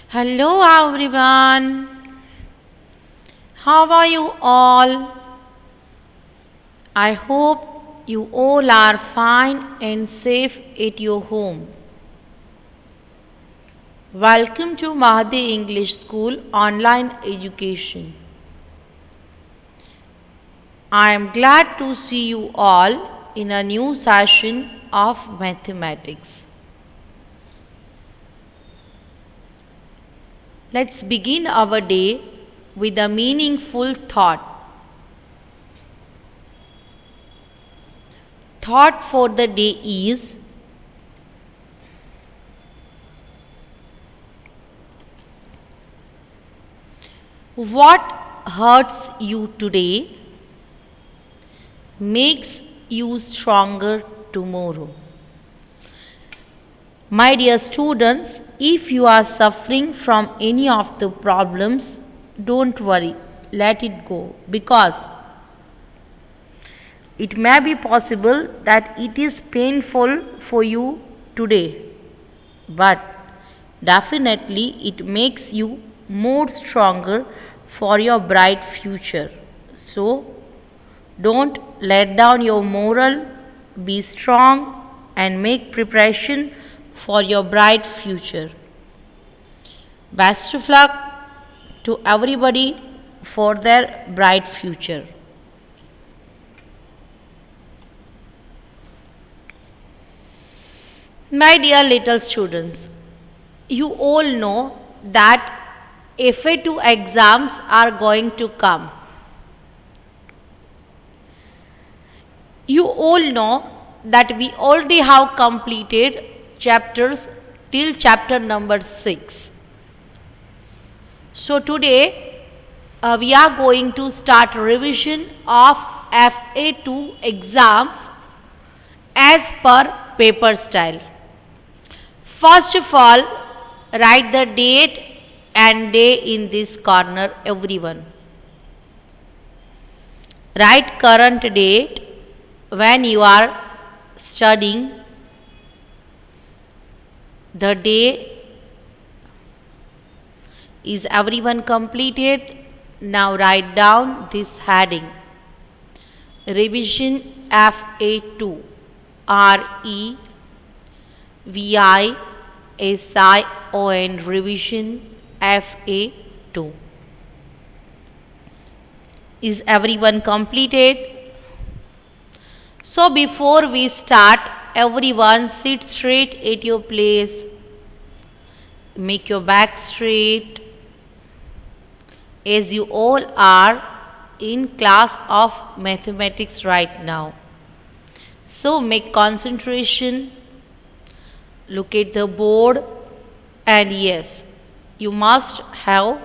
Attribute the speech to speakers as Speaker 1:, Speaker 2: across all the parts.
Speaker 1: Hello everyone. How are you all? I hope you all are fine and safe at your home. Welcome to Mahdi English School online education. I am glad to see you all in a new session of mathematics. Let's begin our day with a meaningful thought. Thought for the day is: what hurts you today makes you stronger tomorrow. My dear students, if you are suffering from any of the problems, don't worry, let it go, because it may be possible that it is painful for you today, but definitely it makes you more stronger for your bright future. So, don't let down your morale, be strong and make preparation for your bright future. Best of luck to everybody for their bright future. My dear little students, you all know that FA2 exams are going to come. You all know that we already have completed chapters till chapter number 6. So today we are going to start revision of FA2 exams as per paper style. First of all, write the date and day in this corner, everyone. Write current date when you are studying. The day is everyone completed. Now write down this heading: Revision FA2, REVISION, Revision FA2. Is everyone completed? So before we start, everyone sit straight at your place. Make your back straight, as you all are in class of mathematics right now. So make concentration, look at the board, and yes, you must have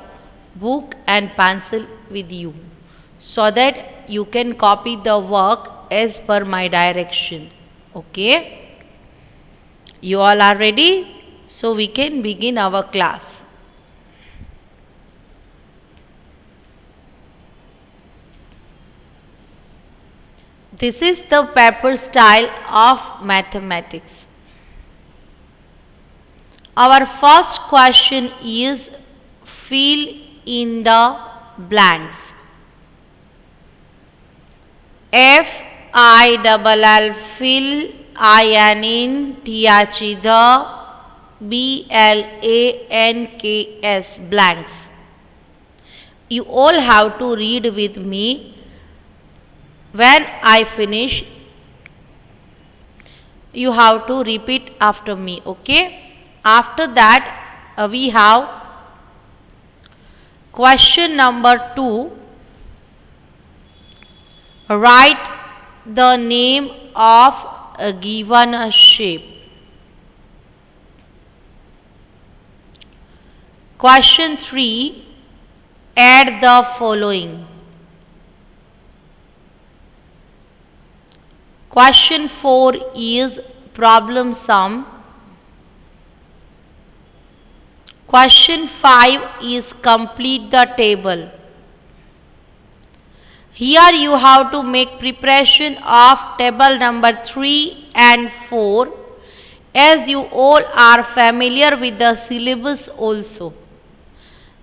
Speaker 1: book and pencil with you so that you can copy the work as per my direction. Okay? You all are ready? So we can begin our class. This is the paper style of mathematics. Our first question is: fill in the blanks. FILL, fill, INTH, the, BLANKS, blanks. You all have to read with me. When I finish, you have to repeat after me, okay? After that, we have question number 2. Write the name of a given shape. Question 3. Add the following. Question 4 is problem sum. Question 5 is complete the table. Here you have to make preparation of table number 3 and 4, as you all are familiar with the syllabus also.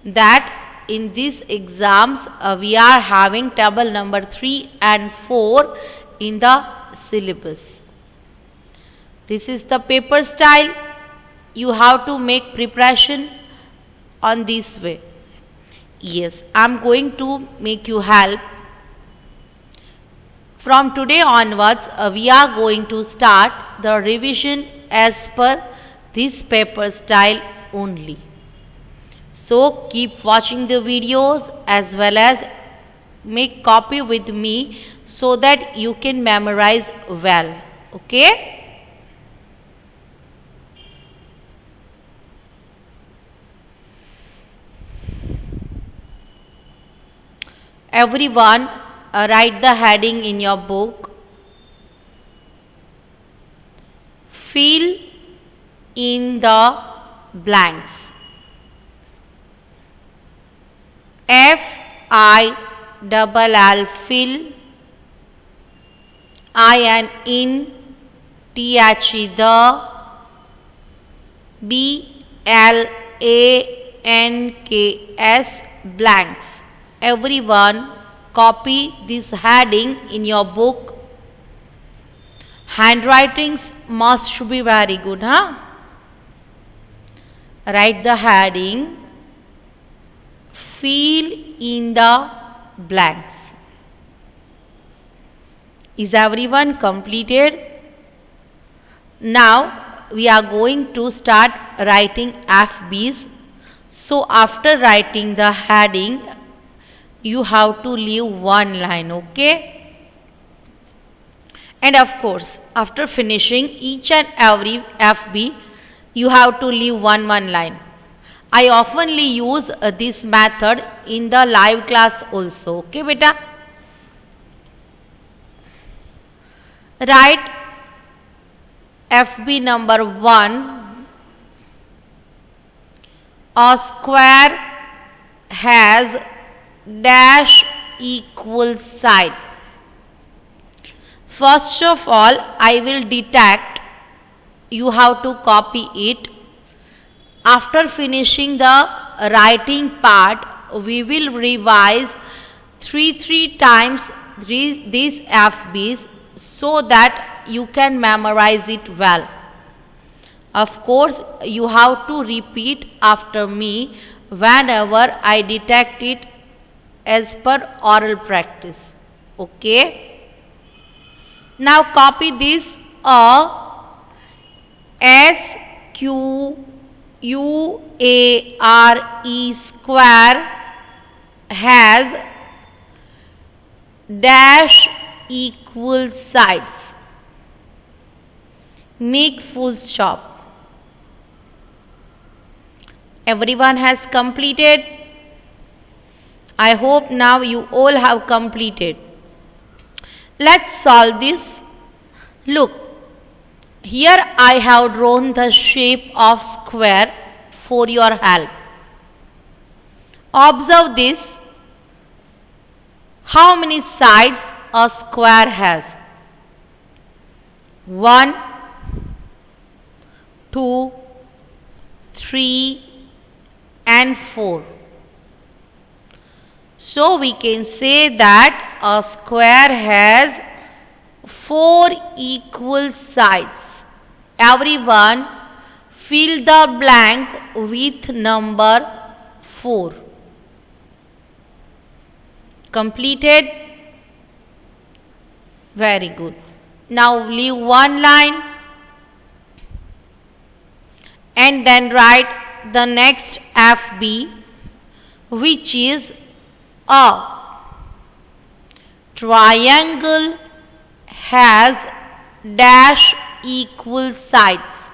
Speaker 1: that in these exams we are having table number 3 and 4 in the syllabus. This is the paper style. You have to make preparation on this way. Yes, I am going to make you help. From today onwards, we are going to start the revision as per this paper style only. So keep watching the videos as well as make copy with me so that you can memorize well. Okay? Everyone, write the heading in your book. Fill in the blanks. F-I-double-L, fill. I-N, in. T-H-E, the. B-L-A-N-K-S, blanks. Everyone, copy this heading in your book. Handwritings must be very good, huh? Write the heading. Fill in the blanks. Is everyone completed? Now we are going to start writing FBs. So after writing the heading, you have to leave one line, okay? And of course, after finishing each and every FB, you have to leave one line. I oftenly use this method in the live class also, okay beta? Write FB number 1. A square has dash equal side. First of all, I will detect. You have to copy it. After finishing the writing part, we will revise three times these FBs so that you can memorize it well. Of course, you have to repeat after me whenever I detect it as per oral practice. Okay? Now copy this. SQUARE square has dash equal sides. Make full stop. Everyone has completed. I hope now you all have completed. Let's solve this. Look, here I have drawn the shape of square for your help. Observe this. How many sides a square has? 1, 2, 3 and 4. So we can say that a square has 4 equal sides. Everyone, fill the blank with number 4. Completed? Very good. Now leave one line and then write the next FB, which is a triangle has dash equal sides.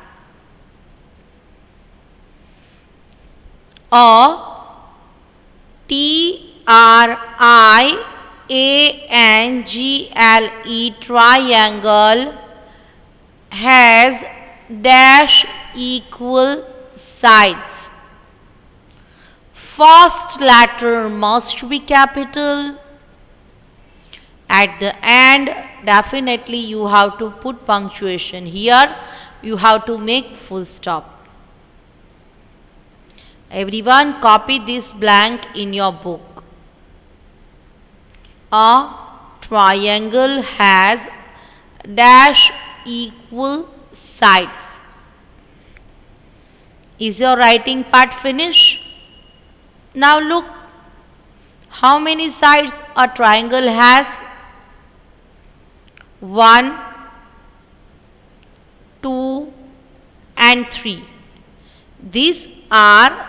Speaker 1: A triangle triangle has dash equal sides. First letter must be capital. At the end, definitely you have to put punctuation. Here you have to make full stop. Everyone copy this blank in your book. A triangle has dash equal sides. Is your writing part finished? Now look, how many sides a triangle has? 1, 2 and 3. These are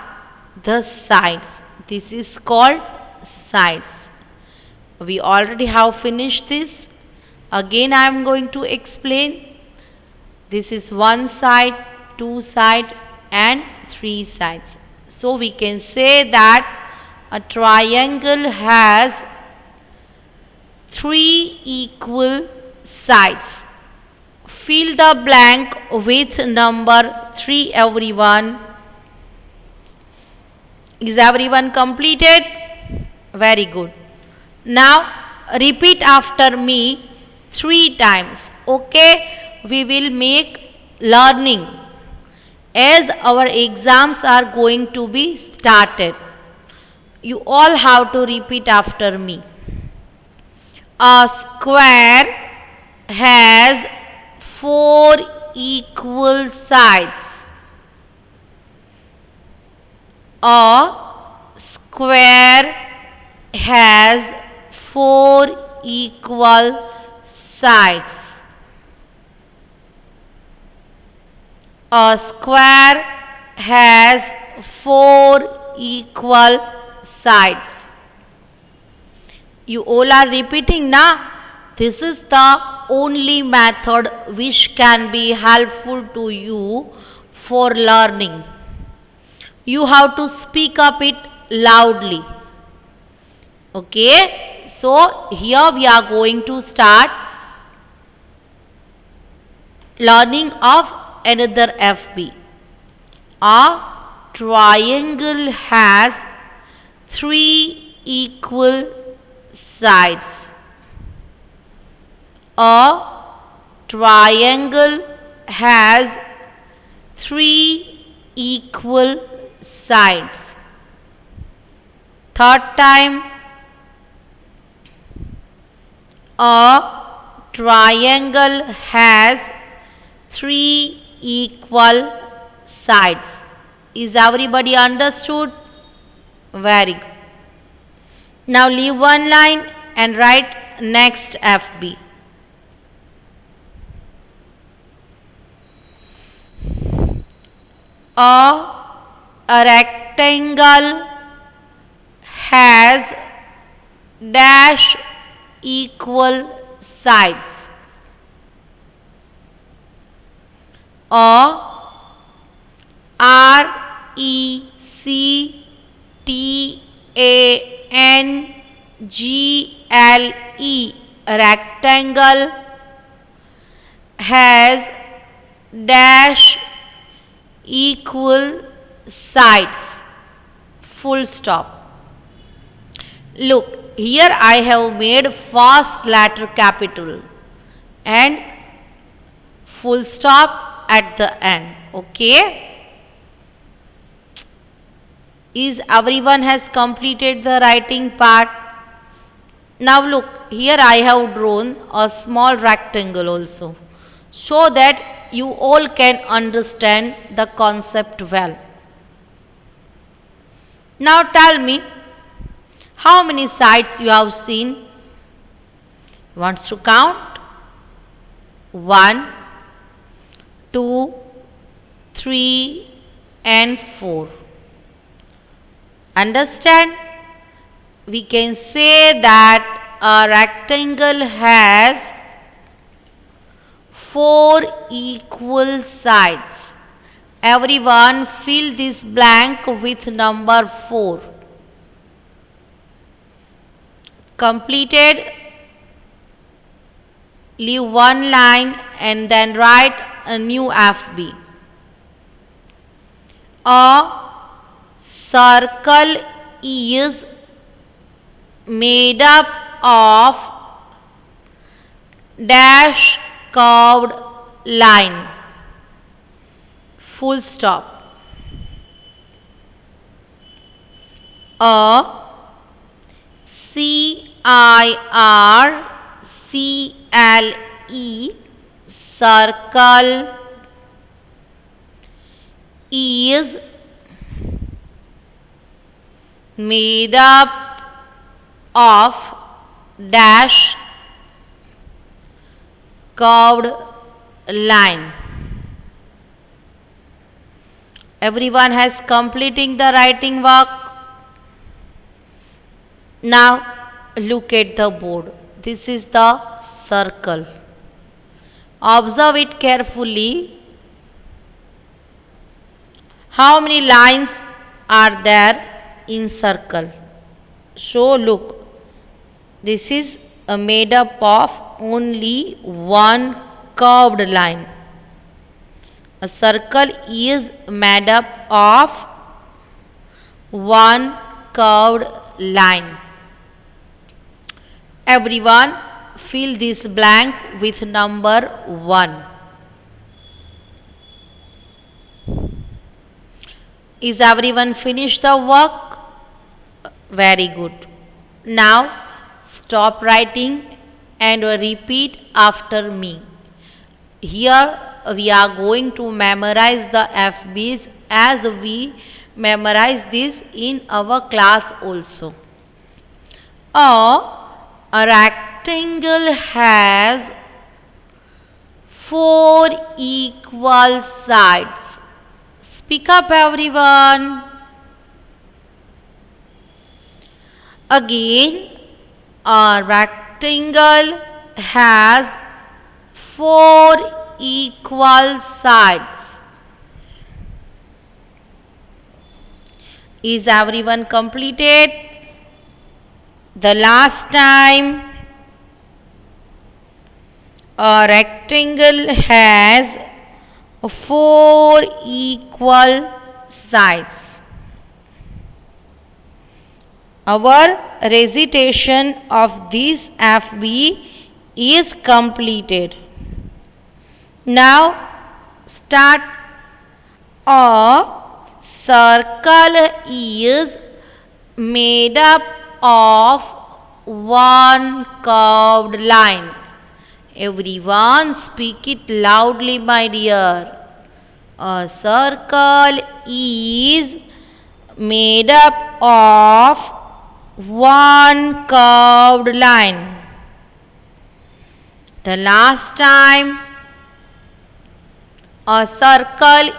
Speaker 1: the sides. This is called sides. We already have finished this. Again I am going to explain. This is one side, two side and three sides. So we can say that a triangle has 3 equal sides. Fill the blank with number 3, everyone. Is everyone completed? Very good. Now repeat after me 3 times. Okay, we will make learning as our exams are going to be started. You all have to repeat after me. A square has 4 equal sides. A square has 4 equal sides. A square has 4 equal sides. You all are repeating now. This is the only method which can be helpful to you for learning. You have to speak up it loudly. Okay, so here we are going to start learning of another FB. A triangle has 3 equal sides. A triangle has 3 equal sides. Third time. A triangle has 3 equal sides. Is everybody understood? Very good. Now leave one line and write next FB. A rectangle has dash equal sides. A rectangle rectangle has dash equal sides. Full stop. Look, here I have made first letter capital and full stop at the end. Okay. Is everyone has completed the writing part? Now look, here I have drawn a small rectangle also, so that you all can understand the concept well. Now tell me, how many sides you have seen? Wants to count? 1, 2, 3 and 4. Understand? We can say that a rectangle has 4 equal sides. Everyone fill this blank with number 4. Completed? Leave one line and then write a new FB. A circle is made up of dash curved line. Full stop. A CIRCLE, circle, is made up of dash curved line. Everyone has completing the writing work. Now look at the board. This is the circle. Observe it carefully. How many lines are there in circle? So look, this is made up of only one curved line. A circle is made up of one curved line. Everyone fill this blank with number 1. Is everyone finished the work? Very good. Now stop writing and repeat after me. Here we are going to memorize the FBs as we memorize this in our class also. A rectangle has 4 equal sides. Speak up, everyone. Again, a rectangle has 4 equal sides. Is everyone completed? The last time, a rectangle has 4 equal sides. Our recitation of this FB is completed. Now start. A circle is made up of one curved line. Everyone speak it loudly, my dear. A circle is made up of one curved line. The last time, a circle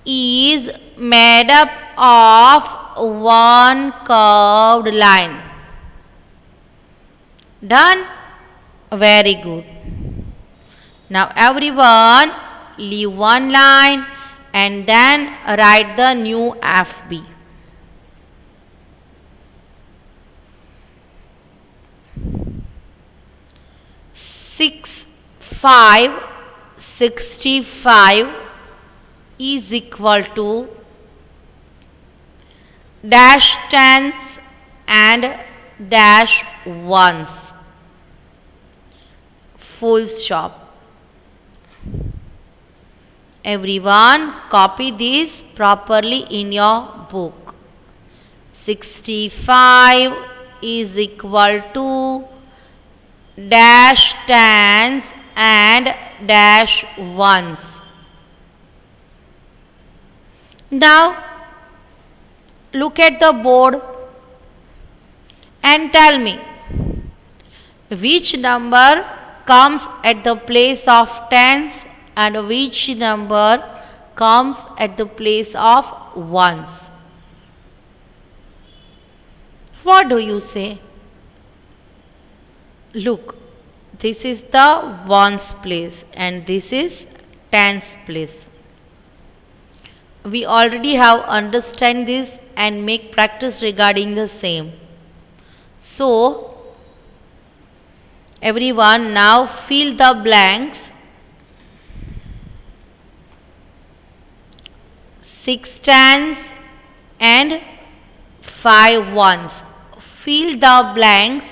Speaker 1: is made up of one curved line. Done? Very good. Now everyone leave one line and then write the new FB. Six, 65 is equal to dash tens and dash ones. Full stop. Everyone copy this properly in your book. 65 is equal to dash tens and dash ones. Now look at the board and tell me which number comes at the place of tens and which number comes at the place of ones. What do you say? Look, this is the ones place and this is tens place. We already have understand this and make practice regarding the same. So everyone now fill the blanks. 6 tens and 5 ones. Fill the blanks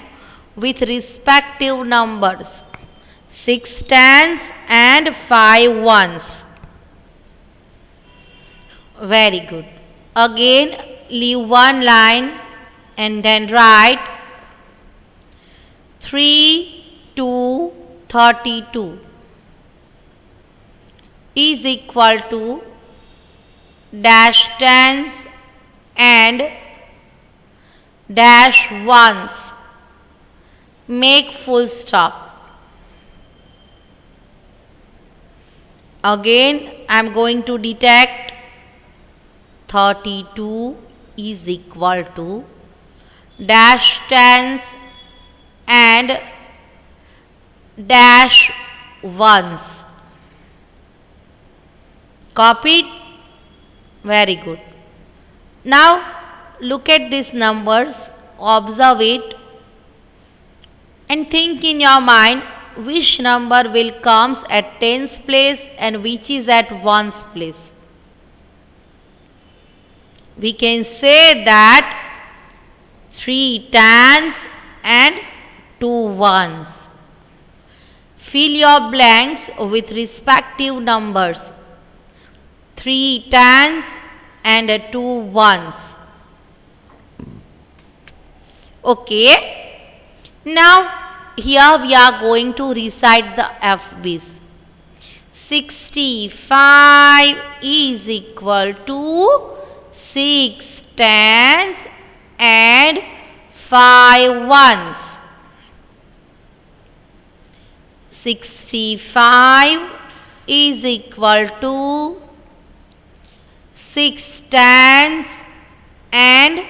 Speaker 1: with respective numbers. 6 tens and 5 ones. Very good. Again leave one line and then write 3 to 32 is equal to dash tens and dash ones. Make full stop. Again I am going to detect 32 is equal to dash tens and dash ones. Copied? Very good. Now look at these numbers, observe it and think in your mind which number will comes at tens place and which is at ones place. We can say that 3 tens and 2 ones. Fill your blanks with respective numbers. 3 tens and 2 ones. Okay. Now here we are going to recite the FBs. 65 is equal to 6 tens and 5 ones. 65 is equal to 6 tens and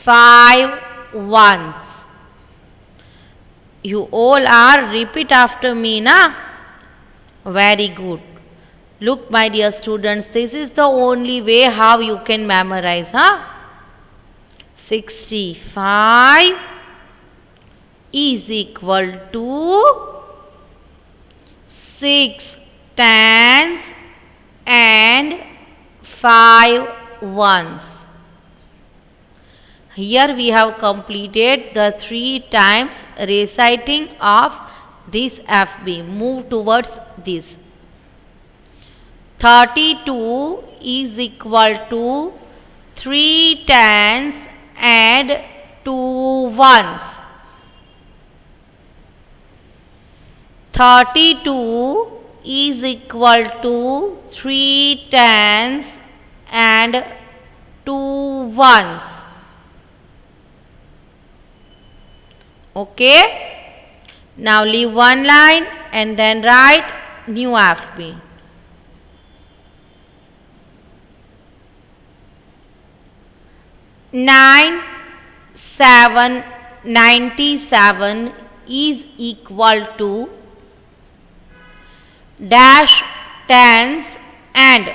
Speaker 1: 5 ones. You all are repeat after me, na? Very good. Look, my dear students, this is the only way how you can memorize, huh? 65 is equal to 6 tens and 5 ones. Here we have completed the 3 times reciting of this FB. Move towards this. 32 is equal to 3 tens and 2 ones. 32 is equal to 3 tens and 2 ones. Okay. Now leave one line and then write new FB. Nine, 7, 97 is equal to dash tens and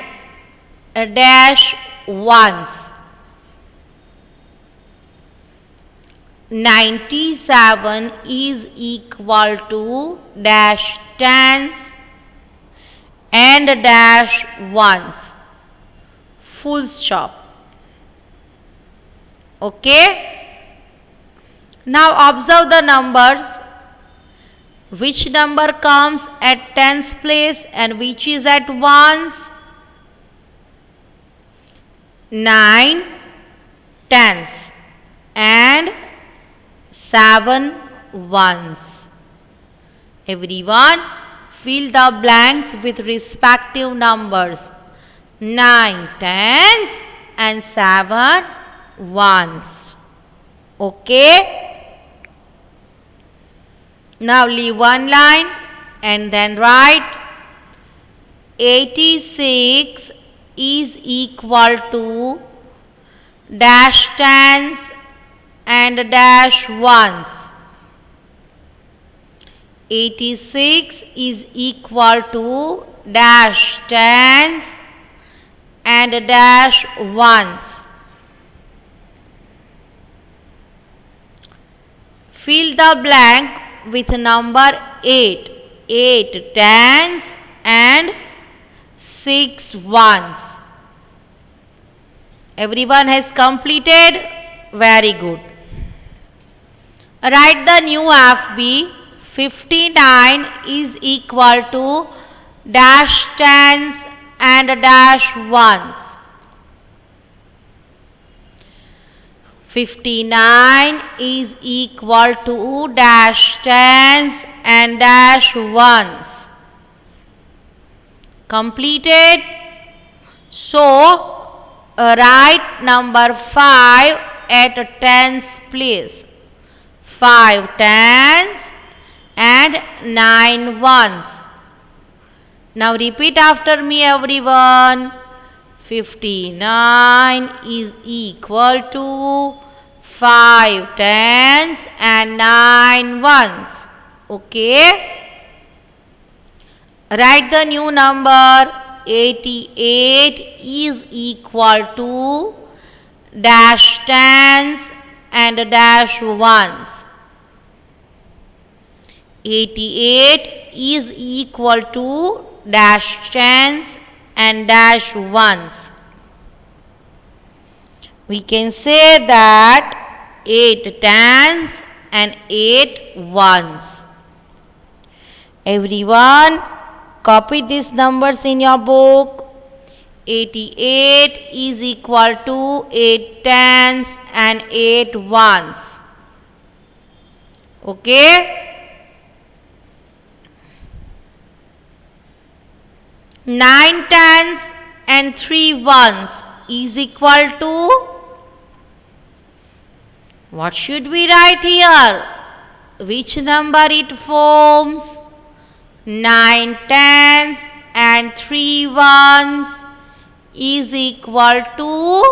Speaker 1: dash ones. 97 is equal to dash tens and dash ones. Full stop. Okay. Now observe the numbers. Which number comes at tens place and which is at ones? 9 tens and 7 ones. Everyone fill the blanks with respective numbers. 9 tens and 7 ones. Okay. Now leave one line and then write 86 is equal to dash tens and dash ones. 86 is equal to dash tens and dash ones. Fill the blank with number 8. 8 tens and 6 ones. Everyone has completed? Very good. Write the new FB. 59 is equal to dash tens and dash ones. 59 is equal to dash tens and dash ones. Completed. So, write number 5 at tens place. 5 tens and 9 ones. Now repeat after me everyone. 59 is equal to 5 tens and 9 ones. Okay. Write the new number. 88 is equal to dash tens and dash ones. 88 is equal to dash tens and dash ones. We can say that 8 tens and 8 ones. Everyone, copy these numbers in your book. 88 is equal to 8 tens and 8 ones. Okay? 9 tens and 3 ones is equal to, what should we write here? Which number it forms? 9 tens and 3 ones is equal to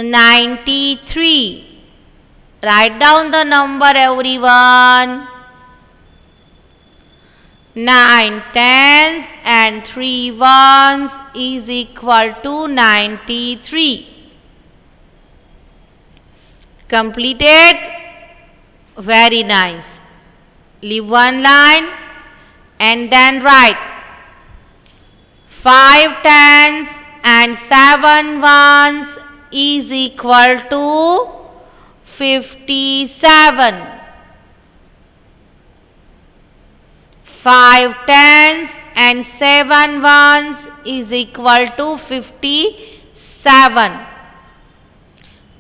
Speaker 1: 93. Write down the number everyone. 9 tens and 3 ones is equal to 93. Completed? Very nice. Leave one line and then write 5 tens and 7 ones is equal to 57. 5 tens and 7 ones is equal to 57.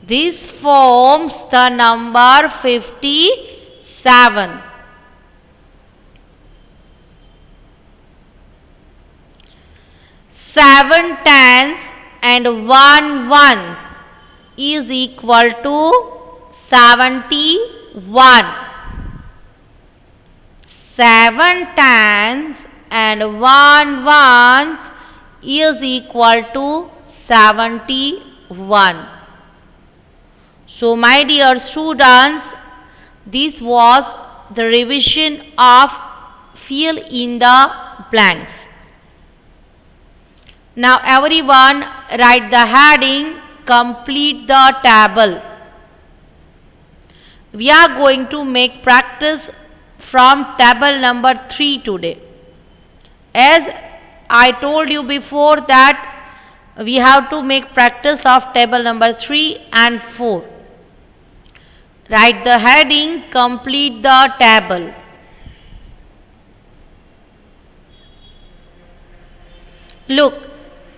Speaker 1: This forms the number 57. 7 tens and 1 one is equal to 71. 7 tens and 1 ones is equal to 71. So my dear students, this was the revision of fill in the blanks. Now everyone write the heading, complete the table. We are going to make practice from table number 3 today. As I told you before that we have to make practice of table number 3 and 4. Write the heading, complete the table. Look,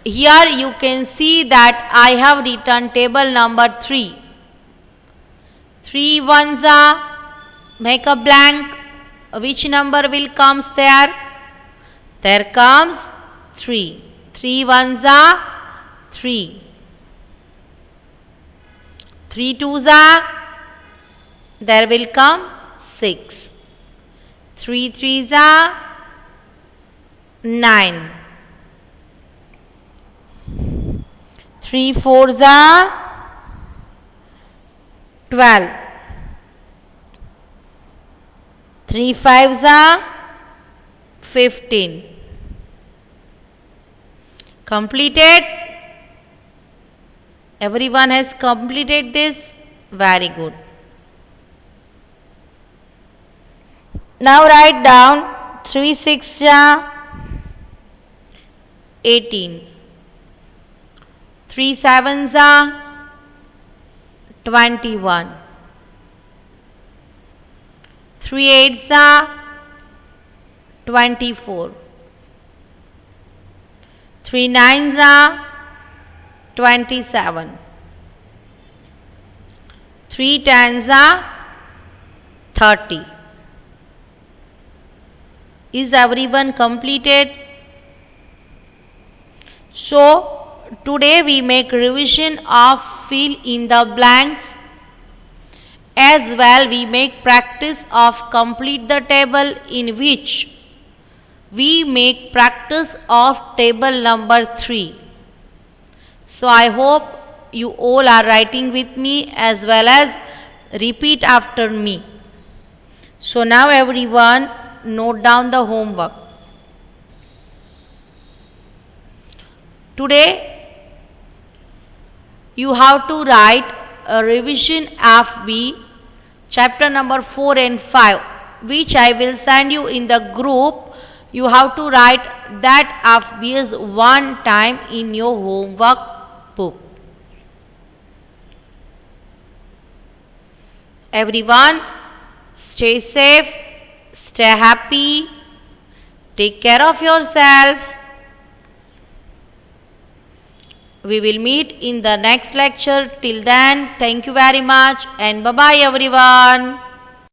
Speaker 1: here you can see that I have written table number 3. 3 ones are, make a blank. Which number will comes there? There comes 3. 3 ones are 3. 3 twos are, there will come 6. 3 threes are 9. 3 fours are 12. 3 fives are 15. Completed? Everyone has completed this? Very good. Now write down 3 6 are 18. 3 sevens are 21. 3 eights are 24. 3 nines are 27. 3 times are 30. Is everyone completed? So today we make revision of fill in the blanks. As well we make practice of complete the table, in which we make practice of table number 3. So I hope you all are writing with me as well as repeat after me. So now everyone note down the homework. Today you have to write a revision of B chapter number 4 and 5, which I will send you in the group. You have to write that of BS one time in your homework book. Everyone, stay safe, stay happy, take care of yourself. We will meet in the next lecture. Till then, thank you very much and bye-bye everyone.